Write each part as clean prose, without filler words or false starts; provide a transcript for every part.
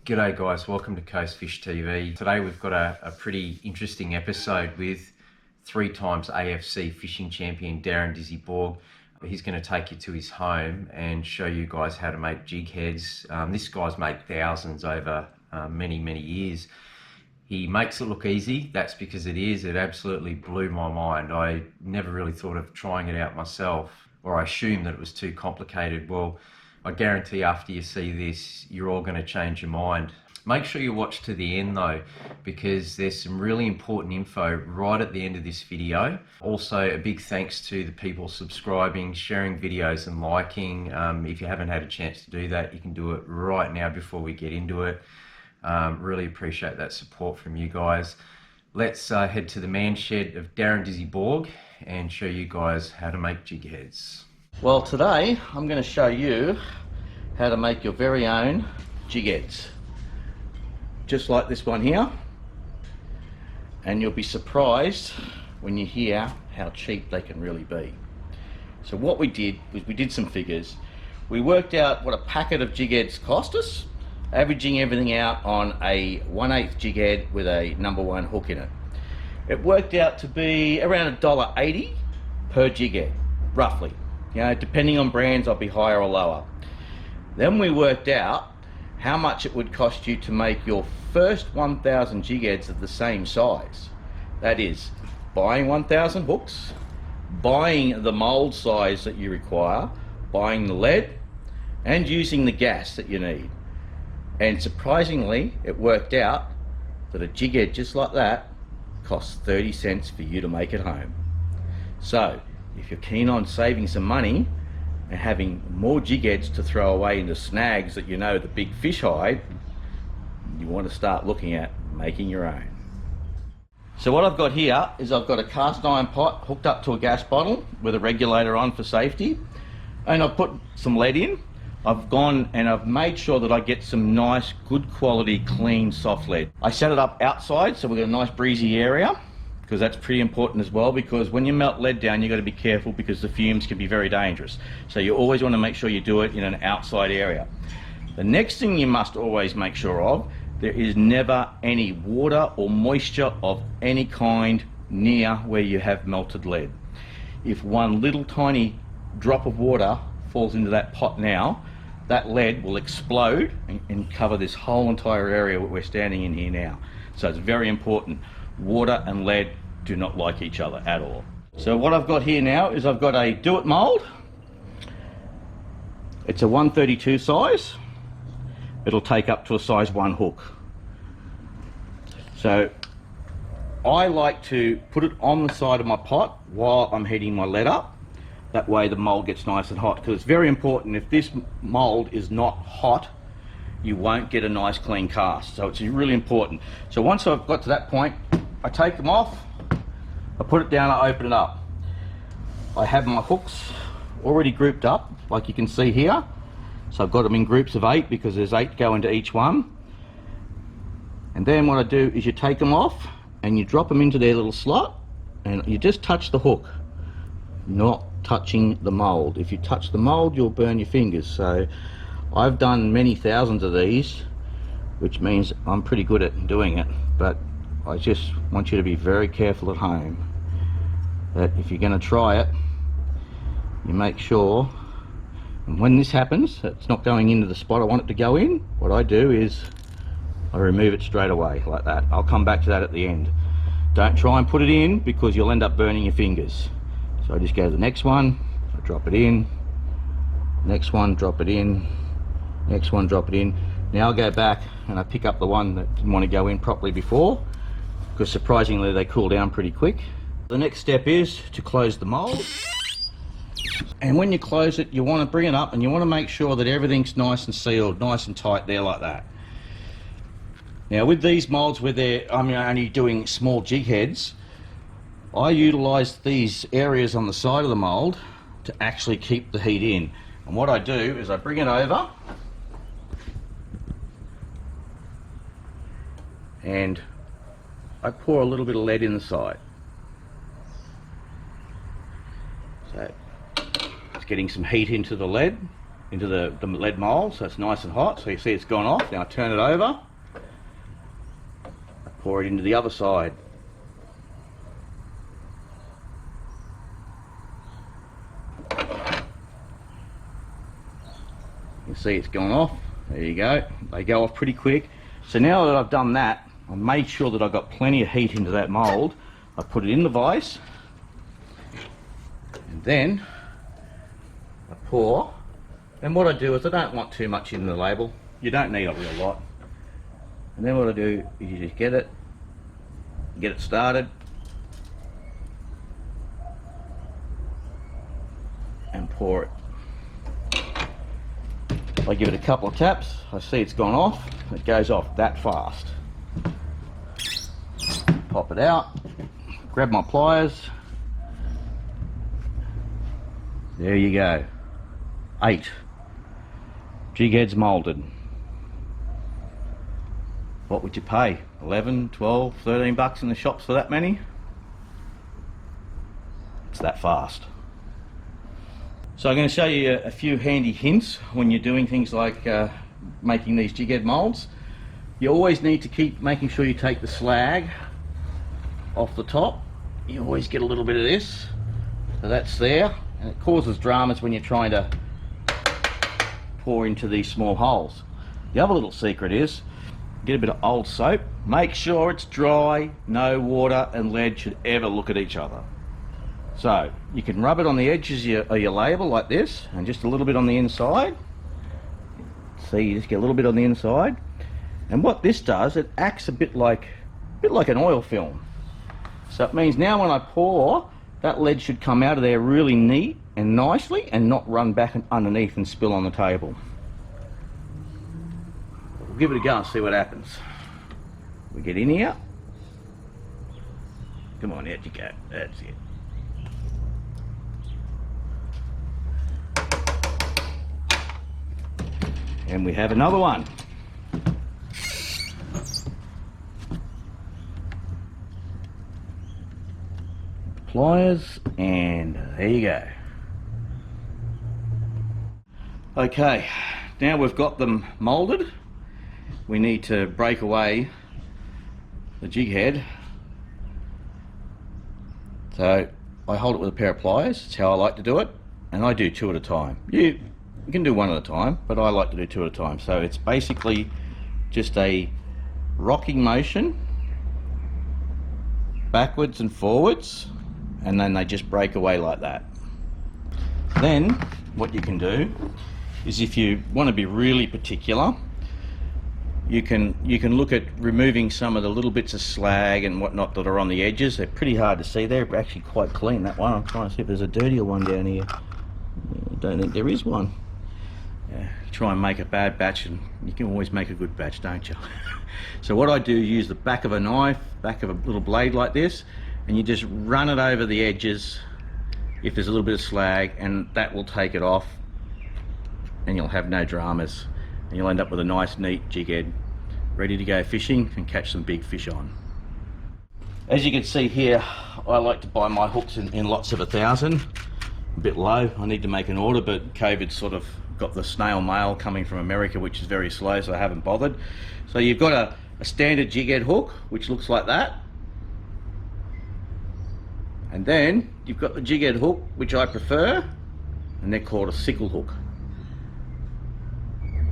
G'day guys, welcome to CoastfishTV. Today we've got a pretty interesting episode with 3 times AFC fishing champion Darren Borg. He's going to take you to his home and show you guys how to make jig heads. This guy's made thousands over many years. He makes it look easy. That's because it is. It absolutely blew my mind. I never really thought of trying it out myself, or I assumed that it was too complicated. Well, I guarantee after you see this, you're all going to change your mind. Make sure you watch to the end though, because there's some really important info right at the end of this video. Also, a big thanks to the people subscribing, sharing videos and liking. If you haven't had a chance to do that, you can do it right now before we get into it. Really appreciate that support from you guys. Let's head to the man shed of Darren Borg and show you guys how to make jig heads. Well, today I'm going to show you how to make your very own jig heads, just like this one here, and you'll be surprised when you hear how cheap they can really be. So what we did was we did some figures. We worked out what a packet of jig heads cost us, averaging everything out on a 1/8 jig head with a #1 hook in it. It worked out to be around $1.80 per jig head, roughly. You know, depending on brands, I'll be higher or lower. Then we worked out how much it would cost you to make your first 1,000 jig heads of the same size. That is, buying 1,000 hooks, buying the mold size that you require, buying the lead, and using the gas that you need. And surprisingly, it worked out that a jig head just like that costs 30 cents for you to make at home. So, if you're keen on saving some money and having more jig heads to throw away into snags that you know the big fish hide, you want to start looking at making your own. So what I've got here is I've got a cast iron pot hooked up to a gas bottle with a regulator on for safety, and I've put some lead in. I've gone and I've made sure that I get some nice, good quality, clean, soft lead. I set it up outside so we've got a nice breezy area, because that's pretty important as well, because when you melt lead down, you've got to be careful because the fumes can be very dangerous. So you always want to make sure you do it in an outside area. The next thing you must always make sure of, there is never any water or moisture of any kind near where you have melted lead. If one little tiny drop of water falls into that pot now, that lead will explode and cover this whole entire area we're standing in here now. So it's very important. Water and lead do not like each other at all. So what I've got here now is I've got a Do It mold. It's a 132 size. It'll take up to a size 1 hook. So I like to put it on the side of my pot while I'm heating my lead up. That way the mold gets nice and hot, because it's very important. If this mold is not hot, you won't get a nice clean cast. So it's really important. So once I've got to that point, I take them off, I put it down, I open it up. I have my hooks already grouped up, like you can see here. So I've got them in groups of 8 because there's 8 go into each one. And then what I do is you take them off and you drop them into their little slot, and you just touch the hook, not touching the mold. If you touch the mold, you'll burn your fingers. So I've done many thousands of these, which means I'm pretty good at doing it, but I just want you to be very careful at home that if you're going to try it, you make sure, and when this happens, it's not going into the spot I want it to go in. What I do is I remove it straight away like that. I'll come back to that at the end. Don't try and put it in, because you'll end up burning your fingers. So I just go to the next one, I drop it in, next one, drop it in, next one, drop it in. Now I'll go back and I pick up the one that didn't want to go in properly before, because surprisingly they cool down pretty quick. The next step is to close the mold. And when you close it, you want to bring it up and you want to make sure that everything's nice and sealed, nice and tight there like that. Now with these molds where I'm only doing small jig heads, I utilize these areas on the side of the mold to actually keep the heat in. And what I do is I bring it over and I pour a little bit of lead in the side. So it's getting some heat into the lead. into the lead mould, so it's nice and hot. So you see it's gone off. Now I turn it over, pour it into the other side. You see it's gone off. There you go. They go off pretty quick. So now that I've done that, I made sure that I got plenty of heat into that mould. I put it in the vise, and then I pour. And what I do is I don't want too much in the label. You don't need a real lot. And then what I do is you just get it started, and pour it. I give it a couple of taps. I see it's gone off. It goes off that fast. Pop it out. Grab my pliers. There you go. 8 Jig Heads moulded. What would you pay? 11, 12, 13 bucks in the shops for that many? It's that fast. So I'm going to show you a few handy hints when you're doing things like making these jig head moulds. You always need to keep making sure you take the slag off the top. You always get a little bit of this, so that's there, and it causes dramas when you're trying to pour into these small holes. The other little secret is get a bit of old soap, make sure it's dry, no water and lead should ever look at each other. So you can rub it on the edges of your label like this, and just a little bit on the inside. See, you just get a little bit on the inside, and what this does, it acts a bit like an oil film. So it means now when I pour, that lead should come out of there really neat and nicely, and not run back underneath and spill on the table. We'll give it a go and see what happens. We get in here. Come on, out you go. That's it. And we have another one. Pliers, and there you go. Okay, now we've got them moulded. We need to break away the jig head. So I hold it with a pair of pliers. That's how I like to do it, and I do 2 at a time. You can do 1 at a time, but I like to do 2 at a time. So it's basically just a rocking motion, backwards and forwards, and then they just break away like that. Then what you can do is, if you want to be really particular, you can look at removing some of the little bits of slag and whatnot that are on the edges. They're pretty hard to see. They're actually quite clean, that one. I'm trying to see if there's a dirtier one down here. I don't think there is one. Yeah, you try and make a bad batch, and you can always make a good batch, don't you? So what I do is use the back of a knife, back of a little blade like this, and you just run it over the edges if there's a little bit of slag, and that will take it off, and you'll have no dramas, and you'll end up with a nice neat jig head ready to go fishing and catch some big fish on. As you can see here, I like to buy my hooks in lots of 1,000. A bit low, I need to make an order, but COVID's sort of got the snail mail coming from America, which is very slow, so I haven't bothered. So you've got a standard jig head hook, which looks like that. And then you've got the jig head hook, which I prefer, and they're called a sickle hook.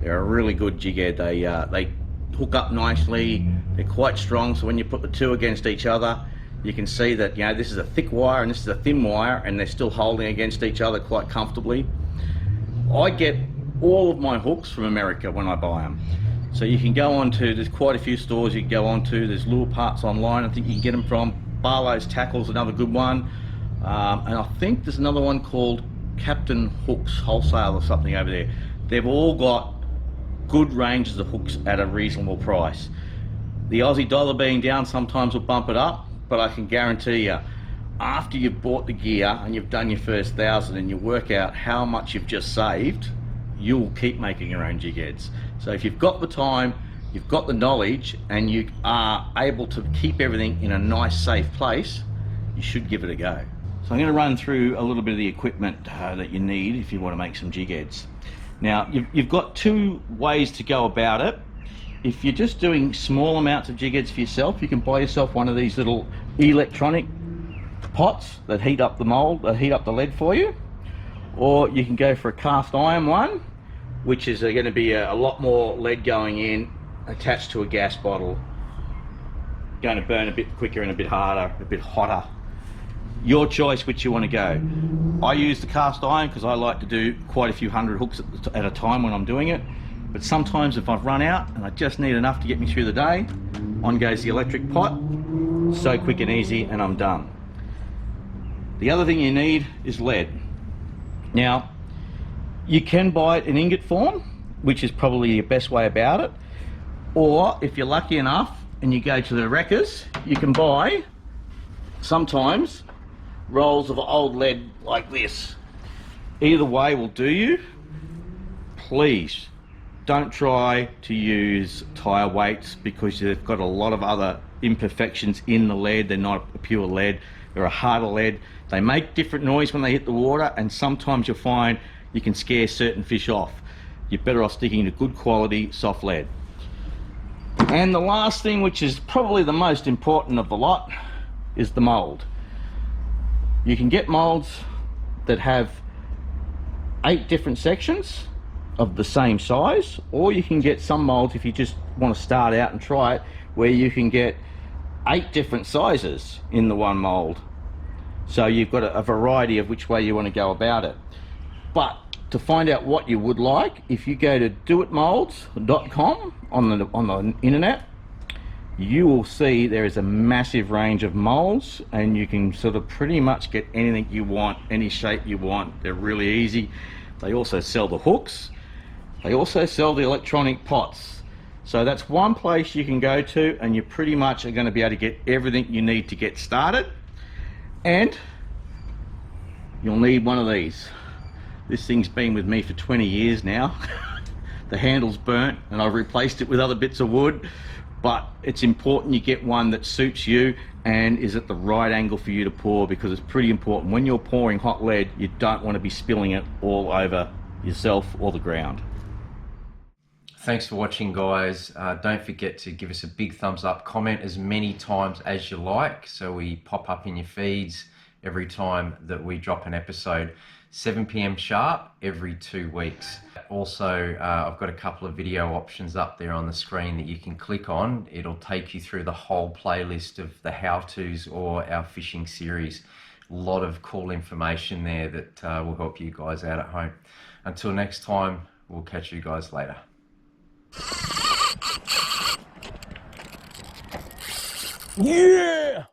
They're a really good jig head. They hook up nicely, they're quite strong, so when you put the 2 against each other, you can see that, you know, this is a thick wire and this is a thin wire, and they're still holding against each other quite comfortably. I get all of my hooks from America when I buy them. So you can go on to, there's quite a few stores you can go on to. There's lure parts online, I think you can get them from. Barlow's Tackle's another good one. And I think there's another one called Captain Hooks Wholesale or something over there. They've all got good ranges of hooks at a reasonable price. The Aussie dollar being down sometimes will bump it up, but I can guarantee you, after you've bought the gear and you've done your first 1,000 and you work out how much you've just saved, you'll keep making your own jig heads. So if you've got the time, you've got the knowledge, and you are able to keep everything in a nice safe place, you should give it a go. So I'm going to run through a little bit of the equipment that you need if you want to make some jig heads. Now, you've got two ways to go about it. If you're just doing small amounts of jig heads for yourself, you can buy yourself one of these little electronic pots that heat up the mold, that heat up the lead for you. Or you can go for a cast iron one, which is going to be a lot more lead going in, attached to a gas bottle. Going to burn a bit quicker and a bit harder, a bit hotter. Your choice which you want to go. I use the cast iron because I like to do quite a few hundred hooks at a time when I'm doing it. But sometimes if I've run out and I just need enough to get me through the day, on goes the electric pot. So quick and easy, and I'm done. The other thing you need is lead. Now, you can buy it in ingot form, which is probably the best way about it. Or if you're lucky enough and you go to the wreckers, you can buy sometimes rolls of old lead like this. Either way will do you. Please don't try to use tire weights because they've got a lot of other imperfections in the lead. They're not a pure lead, they're a harder lead. They make different noise when they hit the water, and sometimes you'll find you can scare certain fish off. You're better off sticking to good quality soft lead. And the last thing, which is probably the most important of the lot, is the mold. You can get molds that have 8 different sections of the same size, or you can get some molds, if you just want to start out and try it, where you can get 8 different sizes in the one mold. So you've got a variety of which way you want to go about it. But to find out what you would like, if you go to doitmolds.com on the internet, you will see there is a massive range of molds, and you can sort of pretty much get anything you want, any shape you want. They're really easy. They also sell the hooks. They also sell the electronic pots. So that's one place you can go to, and you pretty much are going to be able to get everything you need to get started. And you'll need one of these. This thing's been with me for 20 years now. The handle's burnt and I've replaced it with other bits of wood, but it's important you get one that suits you and is at the right angle for you to pour, because it's pretty important. When you're pouring hot lead, you don't want to be spilling it all over yourself or the ground. Thanks for watching, guys. Don't forget to give us a big thumbs up, comment as many times as you like so we pop up in your feeds every time that we drop an episode. 7 p.m. sharp every 2 weeks. Also, I've got a couple of video options up there on the screen that you can click on. It'll take you through the whole playlist of the how-tos or our fishing series. A lot of cool information there that will help you guys out at home. Until next time, we'll catch you guys later. Yeah!